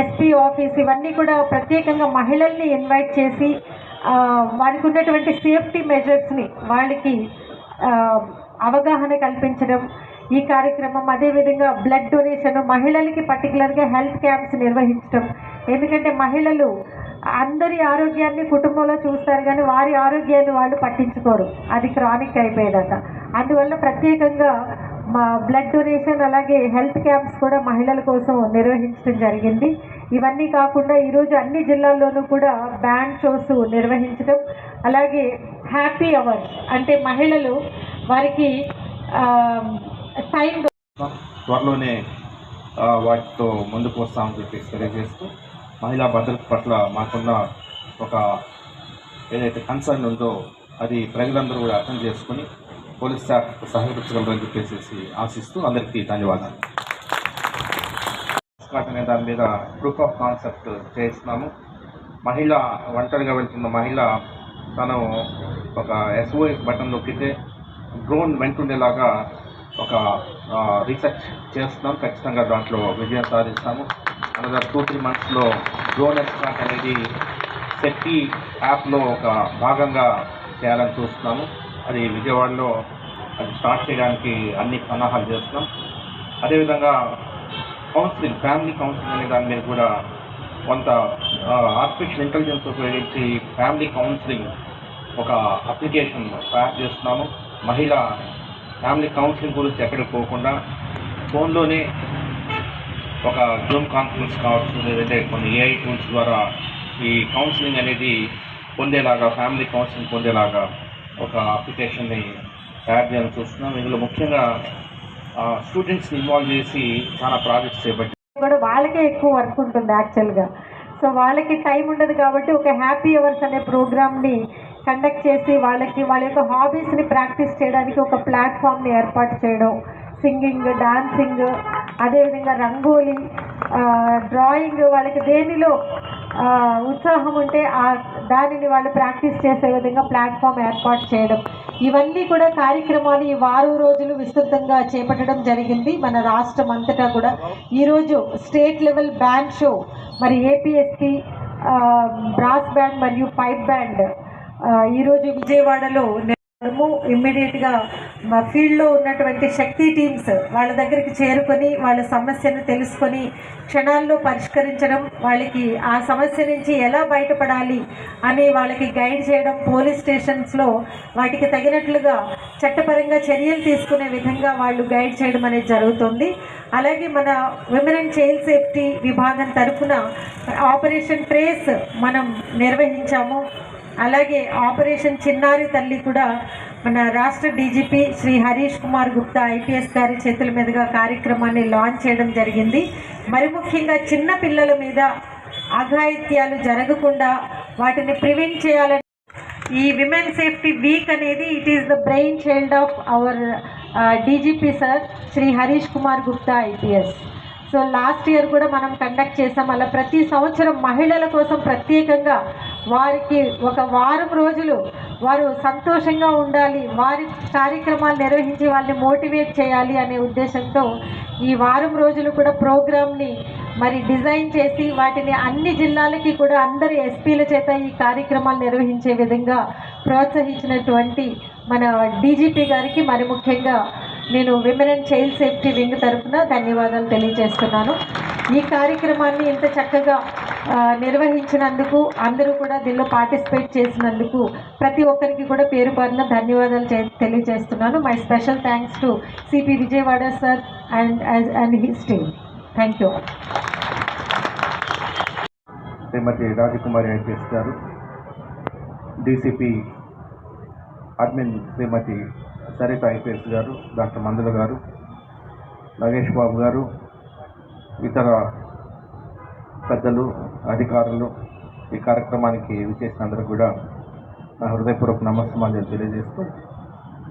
SP office ఇవన్నీ కూడా ప్రత్యేకంగా మహిళల్ని ఇన్వైట్ చేసి వారికి ఉన్నటువంటి సేఫ్టీ మెజర్స్ని వాళ్ళకి అవగాహన కల్పించడం ఈ కార్యక్రమం. అదేవిధంగా బ్లడ్ డొనేషన్, మహిళలకి పర్టికులర్గా హెల్త్ క్యాంప్స్ నిర్వహించడం. ఎందుకంటే మహిళలు అందరి ఆరోగ్యాన్ని కుటుంబంలో చూస్తారు కానీ వారి ఆరోగ్యాన్ని వాళ్ళు పట్టించుకోరు, అది క్రానిక్ అయిపోయేదాకా. అందువల్ల ప్రత్యేకంగా మా బ్లడ్ డొనేషన్ అలాగే హెల్త్ క్యాంప్స్ కూడా మహిళల కోసం నిర్వహించడం జరిగింది. ఇవన్నీ కాకుండా ఈరోజు అన్ని జిల్లాల్లోనూ కూడా బ్యాండ్ షోస్ నిర్వహించడం, అలాగే హ్యాపీ అవర్స్ అంటే మహిళలు వారికి టైం త్వరలోనే వాటితో ముందుకు వస్తామని చెప్పేసి తెలియజేస్తూ మహిళా భద్రత పట్ల మాకున్న ఒక ఏదైతే కన్సర్న్ ఉందో అది ప్రజలందరూ కూడా అర్థం చేసుకుని పోలీస్ శాఖ సహకరించగలరని చెప్పేసి ఆశిస్తూ అందరికీ ధన్యవాదాలు. అనే దాని మీద ప్రూఫ్ ఆఫ్ కాన్సెప్ట్ చేస్తున్నాము. మహిళ ఒంటరిగా వెళ్తున్న మహిళ తను ఒక SOS బటన్ నొక్కితే డ్రోన్ వెంటుండేలాగా ఒక రీసెర్చ్ చేస్తున్నాం. ఖచ్చితంగా దాంట్లో విజయం సాధిస్తాము. అనదర్ 2-3 మంత్స్లో డ్రోన్ ఎక్స్ట్రాట్ అనేది శక్తి యాప్లో ఒక భాగంగా చేయాలని చూస్తున్నాము. అది విజయవాడలో అది స్టార్ట్ చేయడానికి అన్ని సన్నాహాలు చేస్తున్నాం. అదేవిధంగా కౌన్సిలింగ్, ఫ్యామిలీ కౌన్సిలింగ్ అనే దాని మీద కూడా కొంత ఆర్టిఫిషియల్ ఇంటెలిజెన్స్ ఉపయోగించి ఫ్యామిలీ కౌన్సిలింగ్ ఒక అప్లికేషన్ తయారు చేస్తున్నాము. మహిళ ఫ్యామిలీ కౌన్సిలింగ్ గురించి ఎక్కడికి పోకుండా ఫోన్లోనే ఒక జూమ్ కాన్ఫరెన్స్ కావచ్చు, లేదంటే కొన్ని AI టూల్స్ ద్వారా ఈ కౌన్సిలింగ్ అనేది పొందేలాగా, ఫ్యామిలీ కౌన్సిలింగ్ పొందేలాగా ఒక అప్లికేషన్ని తయారు చేయాలని చూస్తున్నాం. ఇందులో ముఖ్యంగా స్టూడెంట్స్ని ఇన్వాల్వ్ చేసి చాలా ప్రాజెక్ట్స్ చేపట్టి కూడా వాళ్ళకే ఎక్కువ వర్క్ ఉంటుంది యాక్చువల్గా. సో వాళ్ళకి టైం ఉండదు కాబట్టి ఒక హ్యాపీ అవర్స్ అనే ప్రోగ్రామ్ని కండక్ట్ చేసి వాళ్ళకి వాళ్ళ యొక్క హాబీస్ని ప్రాక్టీస్ చేయడానికి ఒక ప్లాట్ఫామ్ని ఏర్పాటు చేయడం, సింగింగ్, డాన్సింగ్, అదేవిధంగా రంగోలీ, డ్రాయింగ్, వాళ్ళకి దేనిలో ఉత్సాహం ఉంటే దానిని వాళ్ళు ప్రాక్టీస్ చేసే విధంగా ప్లాట్ఫామ్ ఏర్పాటు చేయడం, ఇవన్నీ కూడా కార్యక్రమాలు ఈ వారం రోజులు విస్తృతంగా చేపట్టడం జరిగింది మన రాష్ట్రం అంతటా కూడా. ఈరోజు స్టేట్ లెవెల్ బ్యాండ్ షో, మరి APSP బ్రాస్ బ్యాండ్ మరియు పైప్ బ్యాండ్ ఈరోజు విజయవాడలో ఇమ్మీడియట్గా మా ఫీల్డ్లో ఉన్నటువంటి శక్తి టీమ్స్ వాళ్ళ దగ్గరికి చేరుకొని వాళ్ళ సమస్యను తెలుసుకొని క్షణాల్లో పరిష్కరించడం, వాళ్ళకి ఆ సమస్య నుంచి ఎలా బయటపడాలి అని వాళ్ళకి గైడ్ చేయడం, పోలీస్ స్టేషన్స్లో వాటికి తగినట్లుగా చట్టపరంగా చర్యలు తీసుకునే విధంగా వాళ్ళు గైడ్ చేయడం అనేది జరుగుతుంది. అలాగే మన విమెన్ అండ్ చైల్డ్ సేఫ్టీ విభాగం తరఫున ఆపరేషన్ ట్రేస్ మనం నిర్వహించాము. అలాగే ఆపరేషన్ చిన్నారి తల్లి కూడా మన రాష్ట్ర DGP శ్రీ హరీష్ కుమార్ గుప్తా IPS గారి చేతుల మీదుగా కార్యక్రమాన్ని లాంచ్ చేయడం జరిగింది. మరి ముఖ్యంగా చిన్న పిల్లల మీద అఘాయిత్యాలు జరగకుండా వాటిని ప్రివెంట్ చేయాలని ఈ విమెన్ సేఫ్టీ వీక్ అనేది it is the brain child of our DGP sir Shri Harish Kumar Gupta IPS. So last year కూడా మనం కండక్ట్ చేసాం. అలా ప్రతి సంవత్సరం మహిళల కోసం ప్రత్యేకంగా వారికి ఒక వారం రోజులు వారు సంతోషంగా ఉండాలి, వారి కార్యక్రమాలు నిర్వహించి వాళ్ళని మోటివేట్ చేయాలి అనే ఉద్దేశంతో ఈ వారం రోజులు కూడా ప్రోగ్రామ్ని మరి డిజైన్ చేసి వాటిని అన్ని జిల్లాలకి కూడా అందరి SPల చేత ఈ కార్యక్రమాలు నిర్వహించే విధంగా ప్రోత్సహించినటువంటి మన DGP గారికి మరి ముఖ్యంగా నేను women and child safety wing తరఫున ధన్యవాదాలు తెలియజేస్తున్నాను. ఈ కార్యక్రమాన్ని ఇంత చక్కగా నిర్వహించినందుకు, అందరూ కూడా దీనిలో పార్టిసిపేట్ చేసినందుకు ప్రతి ఒక్కరికి కూడా పేరు పేరున ధన్యవాదాలు తెలియజేస్తున్నాను. My special thanks to CP Vijayawada sir and his team. Thank you. Shrimati Rajakumari IPS garu, DCP admin Shrimati Saritha IPS garu, doctor Mandula garu, Nagesh బాబు గారు, ఇతర పెద్దలు, అధికారులు, ఈ కార్యక్రమానికి విచ్చేసినందరూ కూడా నా హృదయపూర్వక నమస్కారాలు తెలియజేస్తూ,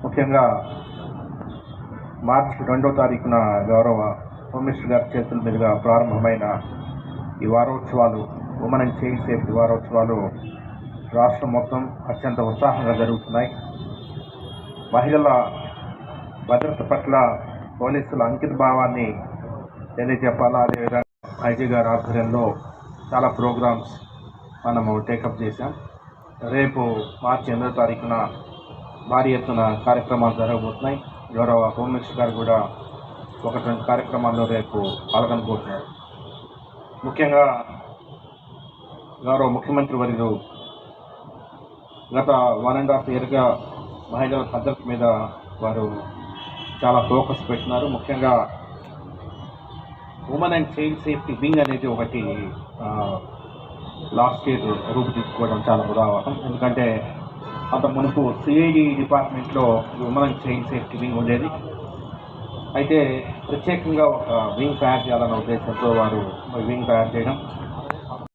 ముఖ్యంగా మార్చి 2వ తారీఖున గౌరవ హోమ్ మినిస్టర్ గారి చేతుల మీదుగా ప్రారంభమైన ఈ వారోత్సవాలు, ఉమెన్ అండ్ చైల్డ్ సేఫ్టీ వారోత్సవాలు రాష్ట్రం మొత్తం అత్యంత ఉత్సాహంగా జరుగుతున్నాయి. మహిళల భద్రత పట్ల పోలీసుల అంకిత భావాన్ని తెలియజెప్పాలా, అదేవిధంగా ఐజీ గారి ఆధ్వర్యంలో చాలా ప్రోగ్రామ్స్ మనము టేకప్ చేశాం. రేపు మార్చి 8వ తారీఖున భారీ ఎత్తున కార్యక్రమాలు జరగబోతున్నాయి. గౌరవ హోమ్ మినిస్టర్ గారు కూడా 1-2 కార్యక్రమాల్లో రేపు పాల్గొనబోతున్నారు. ముఖ్యంగా గౌరవ ముఖ్యమంత్రి వర్యులు గత 1.5 ఇయర్గా మహిళల భద్రత మీద వారు చాలా ఫోకస్ పెట్టినారు. ముఖ్యంగా women and child safety wing అనేది ఒకటి లాస్ట్ ఇయర్ రూపుదిద్దుకోవడం చాలా ఉదాహరణ. ఎందుకంటే అంత మునుపు సిఐడి డిపార్ట్మెంట్లో women and child safety wing ఉండేది. అయితే ప్రత్యేకంగా ఒక వింగ్ తయారు చేయాలన్న ఉద్దేశంతో వారు వింగ్ తయారు చేయడం,